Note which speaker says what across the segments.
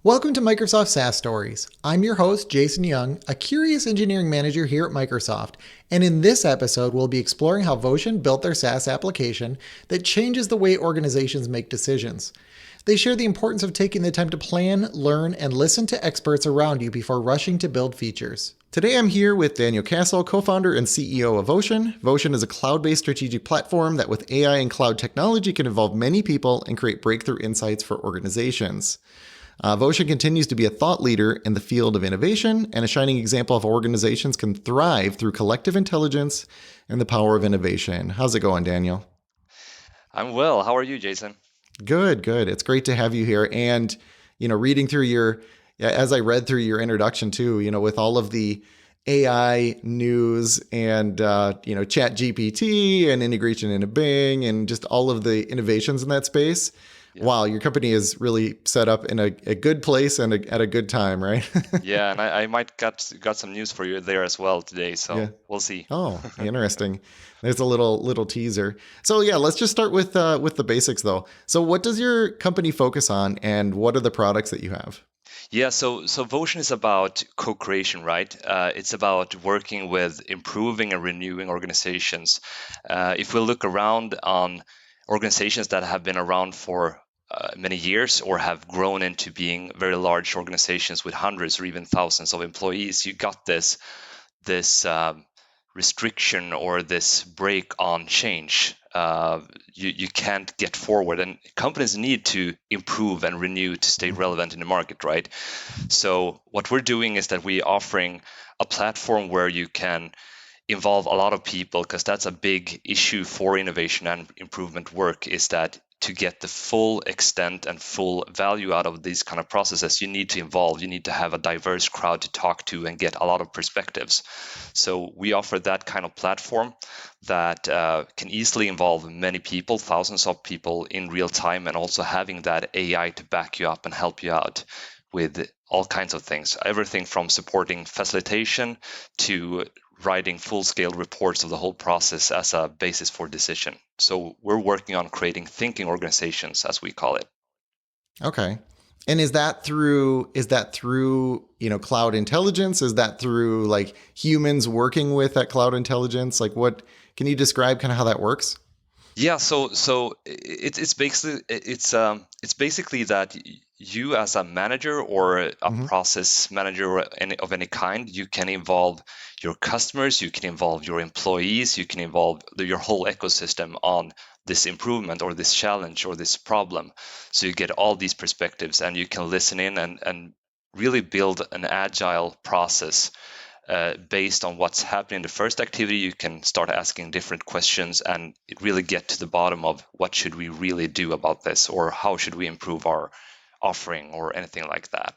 Speaker 1: Welcome to Microsoft SaaS Stories. I'm your host, Jason Young, a curious engineering manager here at Microsoft. And in this episode, we'll be exploring how Vocean built their SaaS application that changes the way organizations make decisions. They share the importance of taking the time to plan, learn, and listen to experts around you before rushing to build features. Today I'm here with Daniel Castle, co-founder and CEO of Vocean. Vocean is a cloud-based strategic platform that with AI and cloud technology can involve many people and create breakthrough insights for organizations. Vocean continues to be a thought leader in the field of innovation and a shining example of how organizations can thrive through collective intelligence and the power of innovation. How's it going, Daniel?
Speaker 2: I'm well. How are you, Jason?
Speaker 1: Good, good. It's great to have you here. And, reading through as I read through your introduction too, with all of the AI news and, Chat GPT and integration into Bing and just all of the innovations in that space.
Speaker 2: Yeah.
Speaker 1: Wow, your company is really set up in a good place and at a good time, right?
Speaker 2: Yeah, and I might got some news for you there as well today,
Speaker 1: Yeah.
Speaker 2: so we'll see.
Speaker 1: Oh, interesting. There's a little teaser. So yeah, let's just start with the basics though. So what does your company focus on, and what are the products that you have?
Speaker 2: Yeah, so Vocean is about co-creation, right? It's about working with improving and renewing organizations. If we look around on organizations that have been around for many years or have grown into being very large organizations with hundreds or even thousands of employees, you got this restriction or this break on change. You can't get forward, and companies need to improve and renew to stay relevant in the market, right? So what we're doing is that we're offering a platform where you can involve a lot of people, because that's a big issue for innovation and improvement work, is that to get the full extent and full value out of these kind of processes, you need to involve, you need to have a diverse crowd to talk to and get a lot of perspectives. So we offer that kind of platform that can easily involve many people, thousands of people in real time, and also having that AI to back you up and help you out with all kinds of things, everything from supporting facilitation to writing full-scale reports of the whole process as a basis for decision. So we're working on creating thinking organizations, as we call it.
Speaker 1: Okay. And is that through cloud intelligence? Is that through like humans working with that cloud intelligence? Like what can you describe kind of how that works?
Speaker 2: Yeah, so it's basically that you as a manager or a
Speaker 1: Hmm.
Speaker 2: process manager of any kind, you can involve your customers, you can involve your employees, you can involve your whole ecosystem on this improvement or this challenge or this problem. So you get all these perspectives and you can listen in and really build an agile process based on what's happening in the first activity. You can start asking different questions and really get to the bottom of what should we really do about this, or how should we improve our offering or anything like that.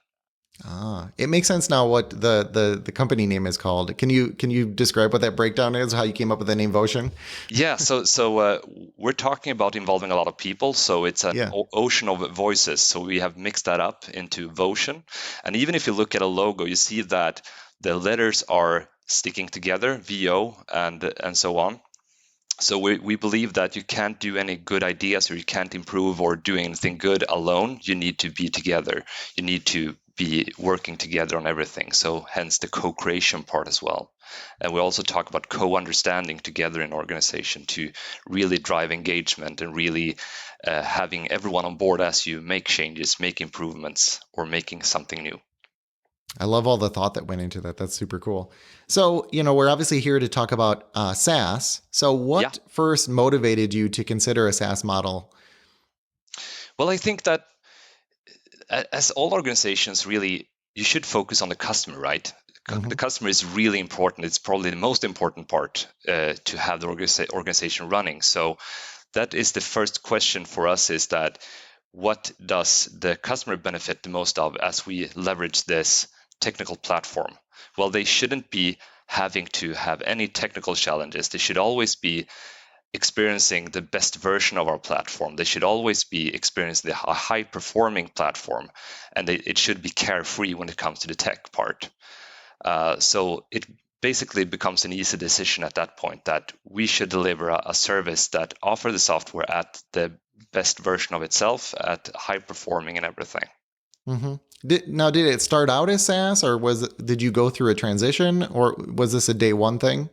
Speaker 1: It makes sense now what the company name is called. Can you describe what that breakdown is? How you came up with the name Vocean?
Speaker 2: Yeah, so we're talking about involving a lot of people. So it's an
Speaker 1: Yeah.
Speaker 2: ocean of voices. So we have mixed that up into Vocean. And even if you look at a logo, you see that the letters are sticking together, VO and so on. So we believe that you can't do any good ideas, or you can't improve or do anything good alone. You need to be together. You need to be working together on everything. So hence the co-creation part as well. And we also talk about co-understanding together in organization to really drive engagement and really having everyone on board as you make changes, make improvements, or making something new.
Speaker 1: I love all the thought that went into that. That's super cool. So, we're obviously here to talk about SaaS. So,
Speaker 2: Yeah.
Speaker 1: what first motivated you to consider a SaaS model?
Speaker 2: Well, I think that as all organizations, really, you should focus on the customer, right? The
Speaker 1: Hmm.
Speaker 2: customer is really important. It's probably the most important part to have the organization running. So that is the first question for us, is that what does the customer benefit the most of as we leverage this technical platform? Well, they shouldn't be having to have any technical challenges. They should always be experiencing the best version of our platform. They should always be experiencing a high performing platform, and it should be carefree when it comes to the tech part. So it basically becomes an easy decision at that point that we should deliver a service that offers the software at the best version of itself, at high performing and everything.
Speaker 1: Hmm. Did it start out as SaaS, or did you go through a transition, or was this a day one thing?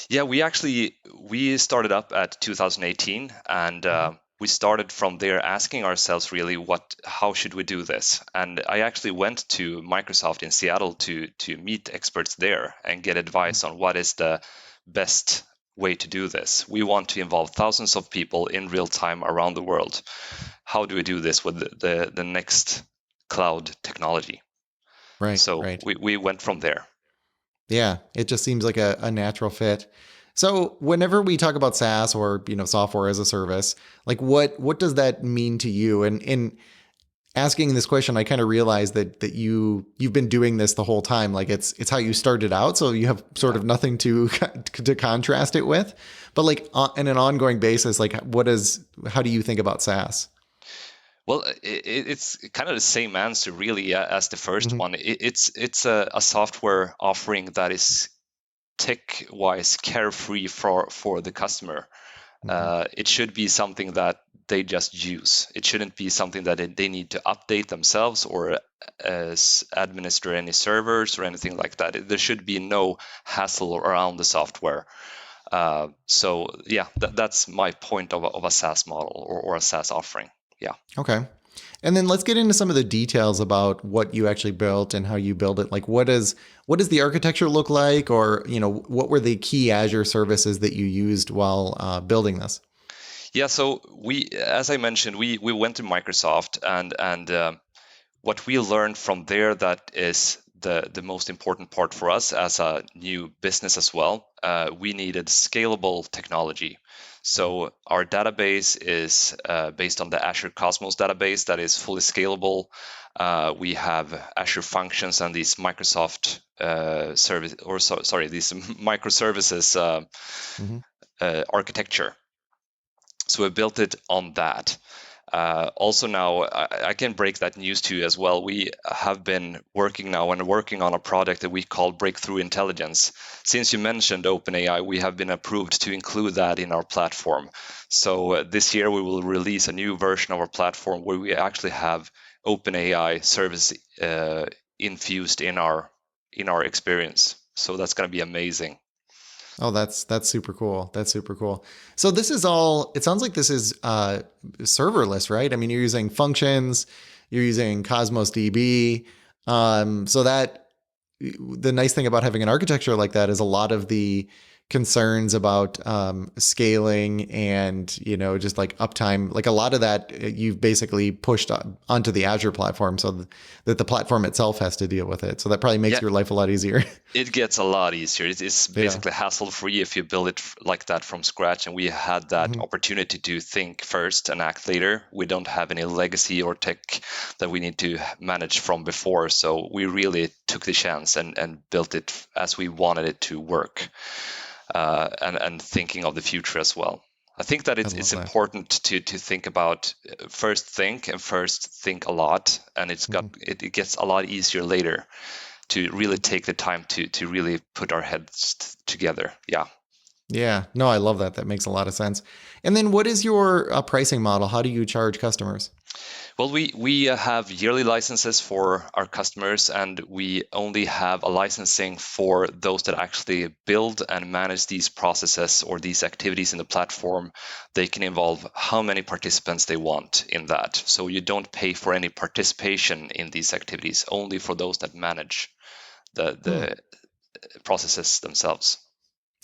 Speaker 2: Yeah, we started up at 2018, and
Speaker 1: Hmm.
Speaker 2: we started from there asking ourselves really how should we do this? And I actually went to Microsoft in Seattle to meet experts there and get advice on what is the best way to do this. We want to involve thousands of people in real time around the world. How do we do this with the next cloud technology?
Speaker 1: Right,
Speaker 2: So
Speaker 1: right.
Speaker 2: we went from there.
Speaker 1: Yeah, it just seems like a natural fit. So whenever we talk about SaaS or software as a service, like what does that mean to you? And in asking this question, I kind of realized that you've been doing this the whole time. Like it's how you started out, so you have sort
Speaker 2: Yeah.
Speaker 1: of nothing to contrast it with. But like on an ongoing basis, like how do you think about SaaS?
Speaker 2: Well, it's kind of the same answer really as the first
Speaker 1: Hmm.
Speaker 2: one. It's a software offering that is tech-wise carefree for the customer.
Speaker 1: Hmm.
Speaker 2: It should be something that they just use. It shouldn't be something that they need to update themselves or administer any servers or anything like that. There should be no hassle around the software. So yeah, that's my point of a SaaS model or a SaaS offering. Yeah.
Speaker 1: Okay. And then let's get into some of the details about what you actually built and how you build it. Like what does the architecture look like, or what were the key Azure services that you used while building this?
Speaker 2: Yeah, so as I mentioned, we went to Microsoft, and what we learned from there that is the most important part for us as a new business as well. We needed scalable technology. So our database is based on the Azure Cosmos database that is fully scalable. We have Azure Functions and these Microsoft service, or sorry, these microservices
Speaker 1: Hmm.
Speaker 2: architecture. So we built it on that. Also now I can break that news to you as well. We have been working on a project that we call Breakthrough Intelligence. Since you mentioned OpenAI, we have been approved to include that in our platform. So this year we will release a new version of our platform where we actually have OpenAI service infused in our experience. So that's going to be amazing.
Speaker 1: Oh, that's super cool. That's super cool. So this is all. It sounds like this is serverless, right? I mean, you're using functions, you're using Cosmos DB. So that the nice thing about having an architecture like that is a lot of the concerns about scaling and just like uptime, like a lot of that you've basically pushed onto the Azure platform, so that the platform itself has to deal with it. So that probably makes
Speaker 2: Yeah,
Speaker 1: your life a lot easier.
Speaker 2: it gets a lot easier. It's
Speaker 1: Yeah.
Speaker 2: basically hassle free if you build it like that from scratch. And we had that
Speaker 1: Hmm.
Speaker 2: opportunity to think first and act later. We don't have any legacy or tech that we need to manage from before. So we really took the chance and built it as we wanted it to work, and thinking of the future as well. I think that
Speaker 1: I
Speaker 2: it's
Speaker 1: love that.
Speaker 2: important to think about first think and first think a lot, and
Speaker 1: Hmm.
Speaker 2: it gets a lot easier later to really take the time to really put our heads together. Yeah.
Speaker 1: Yeah, no, I love that. That makes a lot of sense. And then what is your pricing model? How do you charge customers?
Speaker 2: Well, we have yearly licenses for our customers, and we only have a licensing for those that actually build and manage these processes or these activities in the platform. They can involve how many participants they want in that. So you don't pay for any participation in these activities, only for those that manage
Speaker 1: Hmm.
Speaker 2: the processes themselves.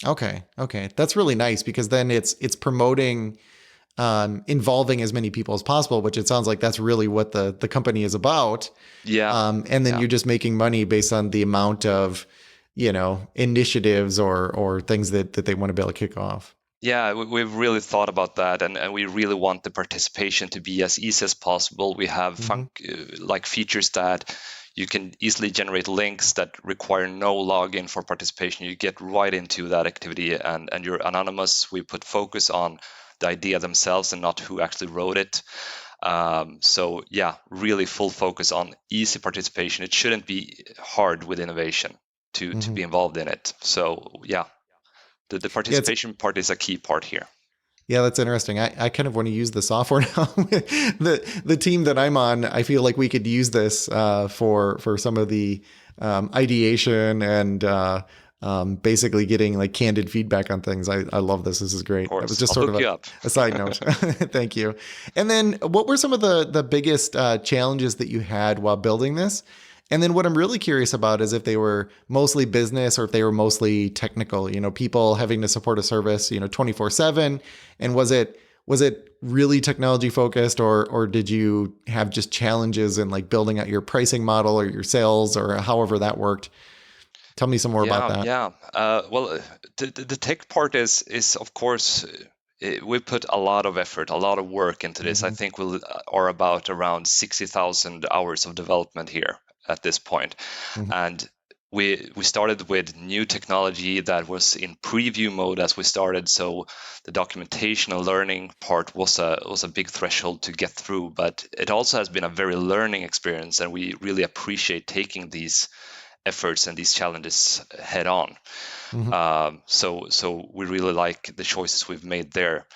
Speaker 1: Okay, okay, that's really nice because then it's promoting involving as many people as possible, which it sounds like that's really what the company is about.
Speaker 2: Yeah.
Speaker 1: And then
Speaker 2: Yeah.
Speaker 1: you're just making money based on the amount of initiatives or things that they want to be able to kick off.
Speaker 2: Yeah, we've really thought about that, and we really want the participation to be as easy as possible. We have
Speaker 1: Hmm.
Speaker 2: like features that you can easily generate links that require no login for participation. You get right into that activity, and you're anonymous. We put focus on the idea themselves and not who actually wrote it. So yeah, really full focus on easy participation. It shouldn't be hard with innovation to
Speaker 1: Hmm.
Speaker 2: be involved in it. So yeah, the
Speaker 1: Yeah, it's
Speaker 2: participation part is a key part here.
Speaker 1: Yeah, that's interesting. I kind of want to use the software now. The team that I'm on, I feel like we could use this for some of the ideation and basically getting like candid feedback on things. I love this. This is
Speaker 2: Of
Speaker 1: great. That was
Speaker 2: course,
Speaker 1: just
Speaker 2: I'll
Speaker 1: sort of
Speaker 2: hook you up.
Speaker 1: a side note. Thank you. And then, what were some of the biggest challenges that you had while building this? And then what I'm really curious about is if they were mostly business or if they were mostly technical, people having to support a service, 24/7. And was it really technology focused, or did you have just challenges in like building out your pricing model or your sales or however that worked? Tell me some more about
Speaker 2: Yeah,
Speaker 1: that.
Speaker 2: yeah. The tech part is of course we put a lot of effort, a lot of work into this. I
Speaker 1: Hmm.
Speaker 2: think we are about around 60,000 hours of development here at this point,
Speaker 1: Hmm.
Speaker 2: and we started with new technology that was in preview mode as we started. So the documentation and learning part was a big threshold to get through, but it also has been a very learning experience, and we really appreciate taking these efforts and these challenges head on.
Speaker 1: Hmm.
Speaker 2: So we really like the choices we've made there.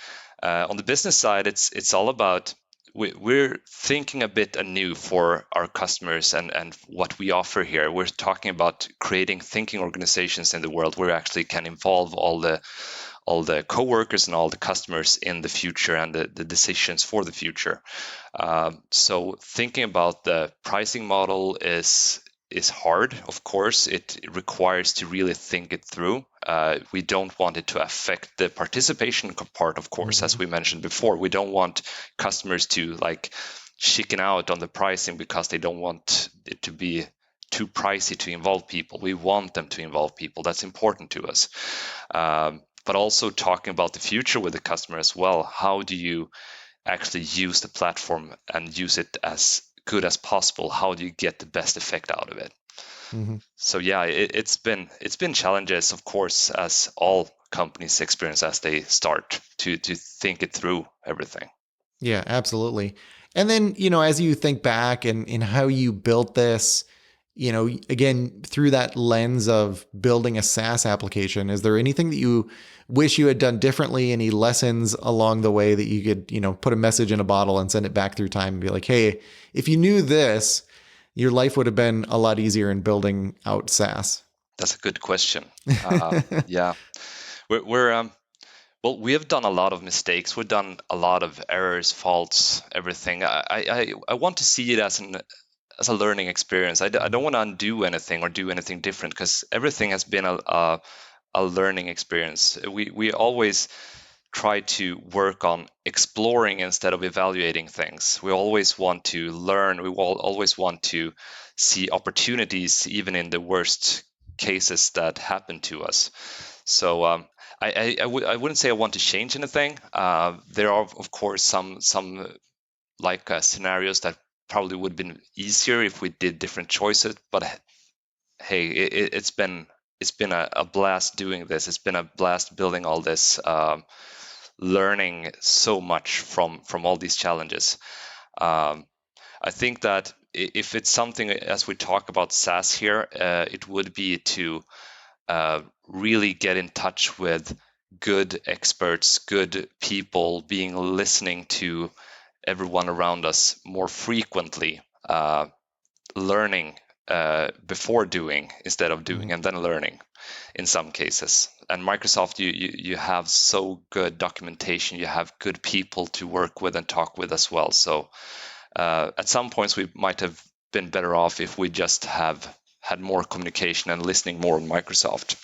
Speaker 2: On the business side, it's all about we're thinking a bit anew for our customers and what we offer here. We're talking about creating thinking organizations in the world where we actually can involve all the co-workers and all the customers in the future and the decisions for the future. So thinking about the pricing model is hard. Of course, it requires to really think it through. We don't want it to affect the participation part, of course, as
Speaker 1: Hmm.
Speaker 2: we mentioned before. We don't want customers to like chicken out on the pricing because they don't want it to be too pricey to involve people. We want them to involve people. That's important to us. But also talking about the future with the customer as well. How do you actually use the platform and use it as good as possible? How do you get the best effect out of it?
Speaker 1: Hmm.
Speaker 2: So yeah, it's been challenges, of course, as all companies experience as they start to think it through everything.
Speaker 1: Yeah, absolutely. And then, as you think back and how you built this, again, through that lens of building a SaaS application, is there anything that you wish you had done differently? Any lessons along the way that you could, put a message in a bottle and send it back through time and be like, hey, if you knew this, your life would have been a lot easier in building out SaaS?
Speaker 2: That's a good question. Yeah, we're well, we have done a lot of mistakes. We've done a lot of errors, faults, everything. I want to see it as a learning experience. I don't want to undo anything or do anything different because everything has been a learning experience. We always try to work on exploring instead of evaluating things. We always want to learn. We will always want to see opportunities, even in the worst cases that happen to us. So I wouldn't say I want to change anything. There are, of course, some like scenarios that probably would have been easier if we did different choices. But hey, it's been a blast doing this. It's been a blast building all this, learning so much from all these challenges. Um, I think that if it's something as we talk about SaaS here, it would be to really get in touch with good experts, good people, being listening to everyone around us more frequently, learning before doing instead of doing and then learning in some cases. And Microsoft, you have so good documentation, you have good people to work with and talk with as well. So at some points we might have been better off if we just have had more communication and listening more on Microsoft.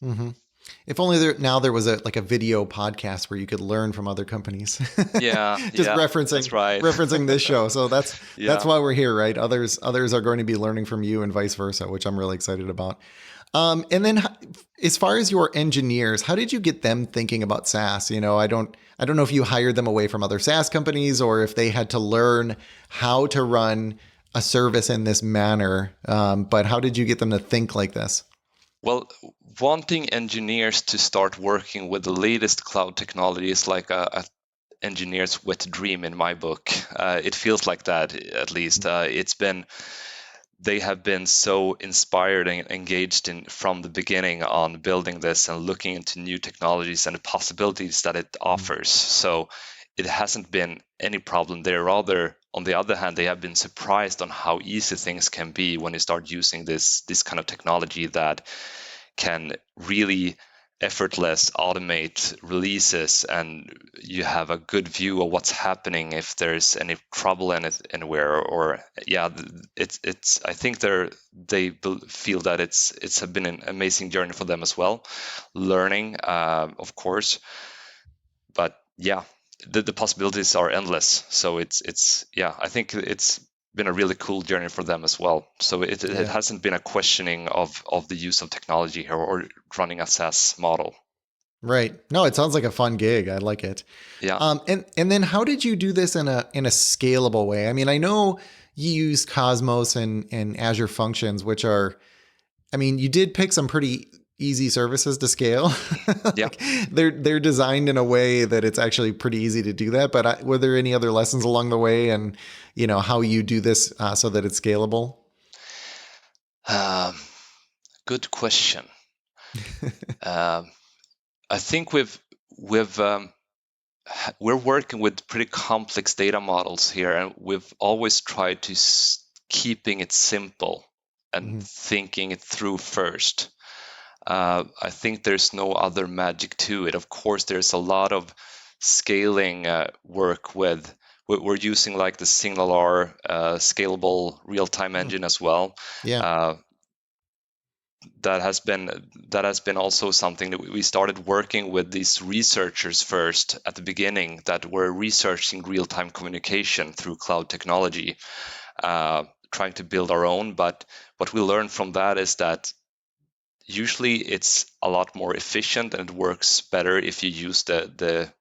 Speaker 1: Hmm. If only there was a video podcast where you could learn from other companies,
Speaker 2: Yeah,
Speaker 1: just
Speaker 2: yeah, that's
Speaker 1: referencing
Speaker 2: right.
Speaker 1: referencing this show. So that's
Speaker 2: Yeah.
Speaker 1: why we're here, right? Others are going to be learning from you and vice versa, which I'm really excited about. And then as far as your engineers, how did you get them thinking about SaaS? I don't know if you hired them away from other SaaS companies or if they had to learn how to run a service in this manner. But how did you get them to think like this?
Speaker 2: Well, wanting engineers to start working with the latest cloud technology is like a engineer's wet dream in my book. It feels like that, at least. It's been they have been so inspired and engaged in from the beginning on building this and looking into new technologies and the possibilities that it
Speaker 1: Mhm.
Speaker 2: offers. So it hasn't been any problem there. Rather, on the other hand, they have been surprised on how easy things can be when you start using this kind of technology that can really effortless automate releases, and you have a good view of what's happening if there's any trouble in it anywhere. Or yeah, it's I think feel that it's been an amazing journey for them as well, learning, of course. But yeah, the possibilities are endless. So it's yeah, I think it's been a really cool journey for them as well. So it
Speaker 1: Yeah.
Speaker 2: hasn't been a questioning of the use of technology here or running a SaaS model.
Speaker 1: Right. No, it sounds like a fun gig. I like it.
Speaker 2: Yeah,
Speaker 1: And then how did you do this in a scalable way? I mean, I know you use Cosmos and Azure Functions, which are, I mean, you did pick some pretty easy services to scale.
Speaker 2: yeah.
Speaker 1: Like they're designed in a way that it's actually pretty easy to do that. But were there any other lessons along the way, and how you do this so that it's scalable?
Speaker 2: Um, Good question. Um, I think we've we're working with pretty complex data models here, and we've always tried to keeping it simple and
Speaker 1: Hmm.
Speaker 2: thinking it through first. I think there's no other magic to it. Of course, there's a lot of scaling work with. We're using like the SignalR scalable real-time engine as well.
Speaker 1: Yeah.
Speaker 2: Uh, that has been also something that we started working with these researchers first at the beginning that were researching real-time communication through cloud technology, trying to build our own. But what we learned from that is that usually it's a lot more efficient and it works better if you use the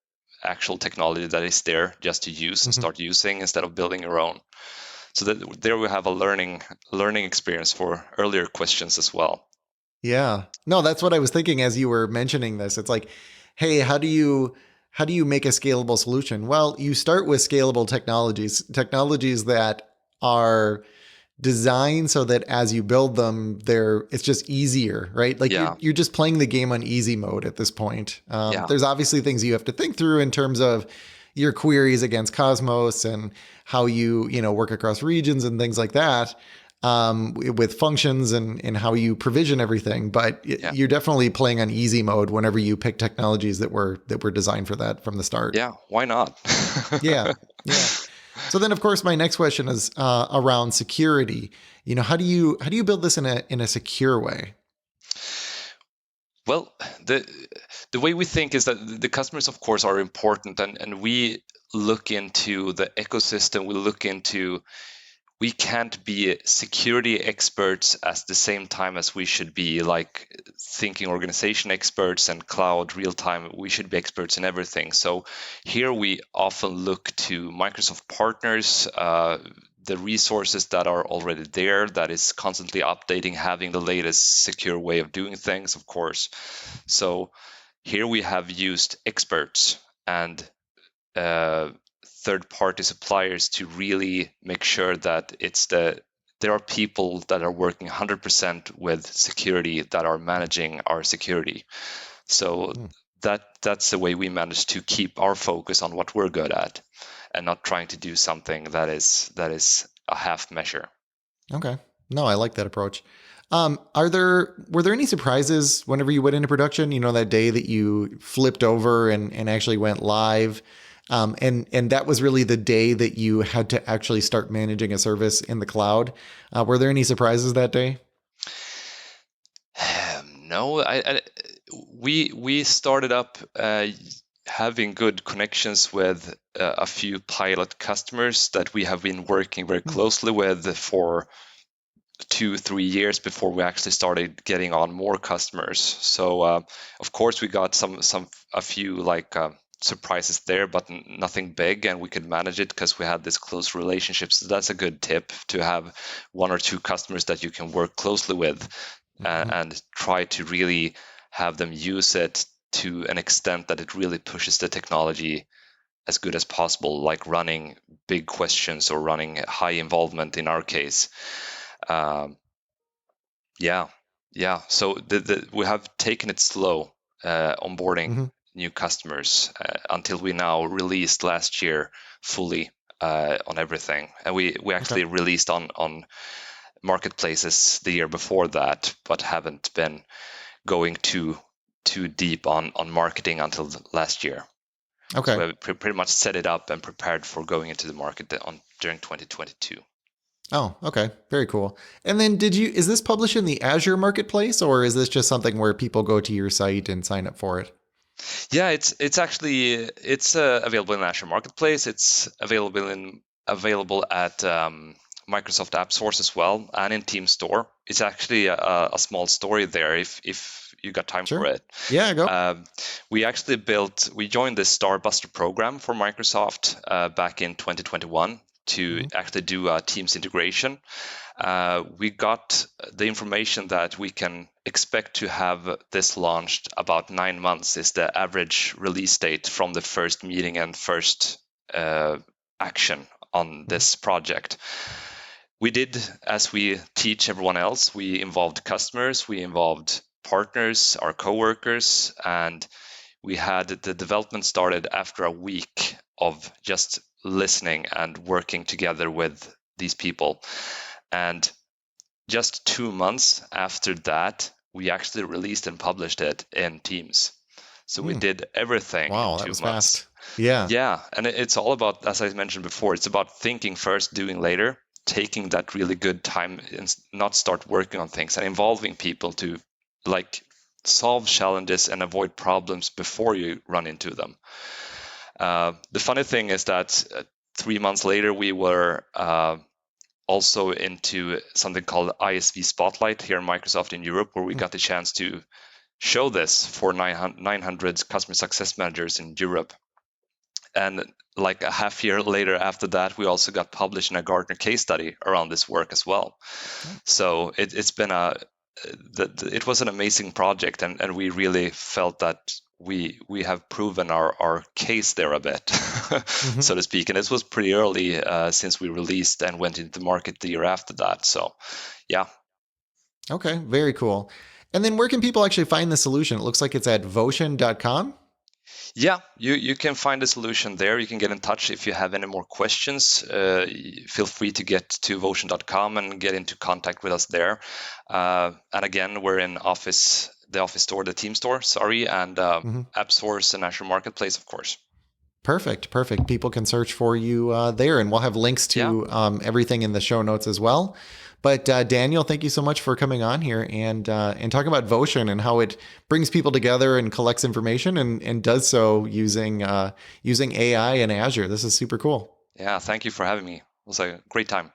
Speaker 2: actual technology that is there just to use and
Speaker 1: Hmm.
Speaker 2: start using instead of building your own. So that there we have a learning experience for earlier questions as well.
Speaker 1: Yeah. No, that's what I was thinking as you were mentioning this. It's like, hey, how do you make a scalable solution? Well, you start with scalable technologies that are designed so that as you build them, it's just easier, right? Like you're
Speaker 2: Yeah,
Speaker 1: you're just playing the game on easy mode at this point.
Speaker 2: yeah,
Speaker 1: There's obviously things you have to think through in terms of your queries against Cosmos and how you work across regions and things like that, with functions and how you provision everything. But
Speaker 2: yeah,
Speaker 1: you're definitely playing on easy mode whenever you pick technologies that were designed for that from the start.
Speaker 2: yeah. Why not?
Speaker 1: Yeah, yeah. So then, of course, my next question is around security. How do you build this in a secure way?
Speaker 2: Well, the way we think is that the customers, of course, are important, and we look into the ecosystem. We can't be security experts at the same time as we should be like thinking organization experts and cloud real time. We should be experts in everything. So here we often look to Microsoft partners, the resources that are already there, that is constantly updating, having the latest secure way of doing things, of course. So here we have used experts and uh, third-party suppliers to really make sure that there are people that are working 100% with security that are managing our security. So
Speaker 1: Hmm.
Speaker 2: that's the way we manage to keep our focus on what we're good at and not trying to do something that is a half measure.
Speaker 1: Okay. No, I like that approach. Were there any surprises whenever you went into production? That day that you flipped over and actually went live, and that was really the day that you had to actually start managing a service in the cloud. Were there any surprises that day?
Speaker 2: No, we started up having good connections with a few pilot customers that we have been working very
Speaker 1: Hmm.
Speaker 2: closely with for 2-3 years before we actually started getting on more customers. So of course we got a few like surprises there, but nothing big, and we could manage it because we had this close relationship. So that's a good tip, to have one or two customers that you can work closely with,
Speaker 1: Mhm.
Speaker 2: and try to really have them use it to an extent that it really pushes the technology as good as possible, like running big questions or running high involvement in our case. Um, yeah, yeah. So we have taken it slow onboarding
Speaker 1: Hmm.
Speaker 2: new customers until we now released last year fully on everything, and we
Speaker 1: Okay.
Speaker 2: actually released on marketplaces the year before that, but haven't been going too deep on marketing until last year. So
Speaker 1: Okay.
Speaker 2: we have pretty much set it up and prepared for going into the market on during 2022.
Speaker 1: Oh, okay. Very cool. And then is this published in the Azure marketplace, or is this just something where people go to your site and sign up for it?
Speaker 2: Yeah, it's actually it's available in Azure Marketplace. It's available at Microsoft App Source as well, and in Team Store. It's actually a small story there if you got time for
Speaker 1: Sure.
Speaker 2: it.
Speaker 1: Yeah, go.
Speaker 2: Um, we joined the Starbuster program for Microsoft back in 2021 to
Speaker 1: Hmm.
Speaker 2: actually do a Teams integration. We got the information that we can expect to have this launched about 9 months is the average release date from the first meeting and first action on
Speaker 1: Hmm.
Speaker 2: this project. We did, as we teach everyone else, we involved customers, we involved partners, our coworkers, and we had the development started after a week of just listening and working together with these people. And just 2 months after that, we actually released and published it in Teams. So we
Speaker 1: Hmm.
Speaker 2: did everything in
Speaker 1: Wow, that
Speaker 2: two
Speaker 1: was
Speaker 2: months.
Speaker 1: fast. Yeah.
Speaker 2: Yeah, and it's all about, as I mentioned before, it's about thinking first, doing later, taking that really good time and not start working on things and involving people to like solve challenges and avoid problems before you run into them. The funny thing is that 3 months later, we were also into something called ISV Spotlight here in Microsoft in Europe, where we
Speaker 1: Hmm.
Speaker 2: got the chance to show this for 900 customer success managers in Europe. And like a half year later after that, we also got published in a Gartner case study around this work as well.
Speaker 1: Oh.
Speaker 2: So it's been it was an amazing project, and we really felt that we have proven our case there a bit,
Speaker 1: Hmm.
Speaker 2: so to speak. And this was pretty early since we released and went into the market the year after that. So, yeah.
Speaker 1: Okay, very cool. And then where can people actually find the solution? It looks like it's at Vocean.com.
Speaker 2: Yeah, you can find a solution there. You can get in touch if you have any more questions. Feel free to get to Vocean.com and get into contact with us there. And again, we're in the Office store, the Team store, sorry, and
Speaker 1: Hmm.
Speaker 2: App Source and Azure Marketplace, of course.
Speaker 1: Perfect, perfect. People can search for you there, and we'll have links
Speaker 2: Yeah,
Speaker 1: to everything in the show notes as well. But Daniel, thank you so much for coming on here and talking about Vocean and how it brings people together and collects information and does so using AI and Azure. This is super cool.
Speaker 2: yeah. Thank you for having me. It was a great time.